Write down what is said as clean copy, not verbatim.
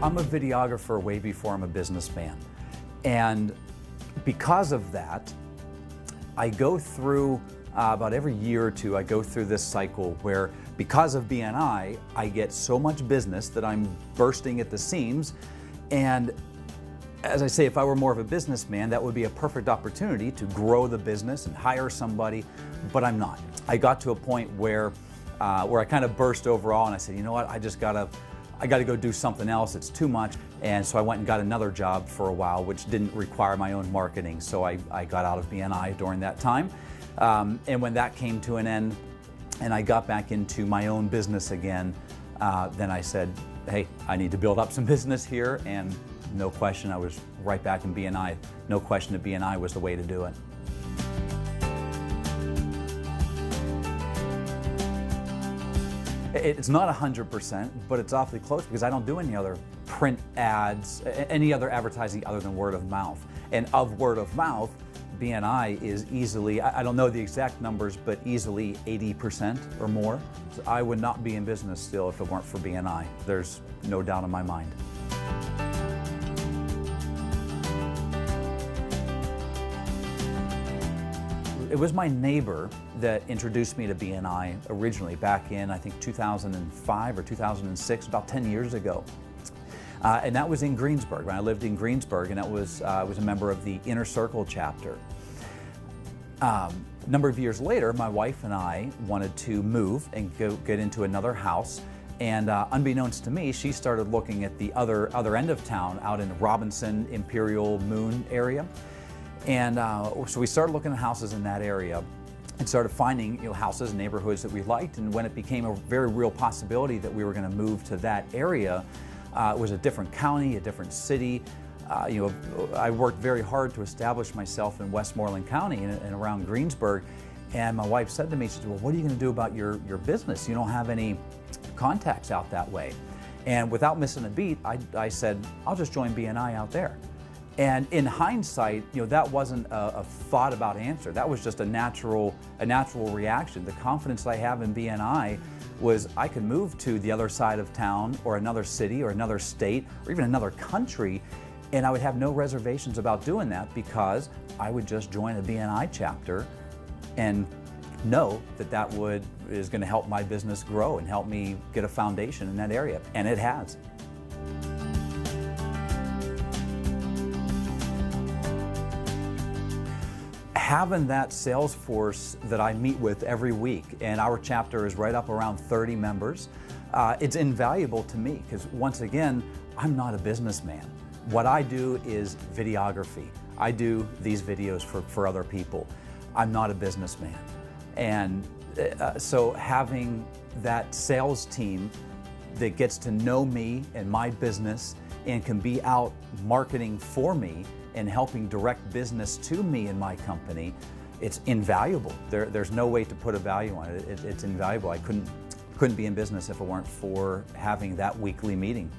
I'm a videographer way before I'm a businessman. And because of that, I go through about every year or two, I go through this cycle where because of BNI, I get so much business that I'm bursting at the seams. And as I say, if I were more of a businessman, that would be a perfect opportunity to grow the business and hire somebody, but I'm not. I got to a point where I kind of burst overall, and I said, you know what, I got to go do something else. It's too much. And so I went and got another job for a while, which didn't require my own marketing. So I got out of BNI during that time. And when that came to an end and I got back into my own business again, then I said, hey, I need to build up some business here. And no question, I was right back in BNI. No question that BNI was the way to do it. It's not 100%, but it's awfully close because I don't do any other print ads, any other advertising other than word of mouth. And of word of mouth, BNI is easily, I don't know the exact numbers, but easily 80% or more. So I would not be in business still if it weren't for BNI. There's no doubt in my mind. It was my neighbor that introduced me to BNI originally back in, I think, 2005 or 2006, about 10 years ago. And that was in Greensburg, when I lived in Greensburg, and I was a member of the Inner Circle chapter. A number of years later, my wife and I wanted to move and get into another house. And unbeknownst to me, she started looking at the other end of town, out in Robinson, Imperial, Moon area. And so we started looking at houses in that area and started finding houses and neighborhoods that we liked. And when it became a very real possibility that we were going to move to that area, it was a different county, a different city. I worked very hard to establish myself in Westmoreland County and around Greensburg. And my wife said to me, she said, well, what are you going to do about your business? You don't have any contacts out that way. And without missing a beat, I said, I'll just join BNI out there. And in hindsight, that wasn't a thought about answer. That was just a natural reaction. The confidence I have in BNI was I could move to the other side of town or another city or another state or even another country, and I would have no reservations about doing that because I would just join a BNI chapter and know that is going to help my business grow and help me get a foundation in that area, and it has. Having that sales force that I meet with every week, and our chapter is right up around 30 members, it's invaluable to me because, once again, I'm not a businessman. What I do is videography. I do these videos for other people. I'm not a businessman. And so having that sales team that gets to know me and my business and can be out marketing for me and helping direct business to me and my company, it's invaluable. There's no way to put a value on it. It's invaluable. I couldn't be in business if it weren't for having that weekly meeting.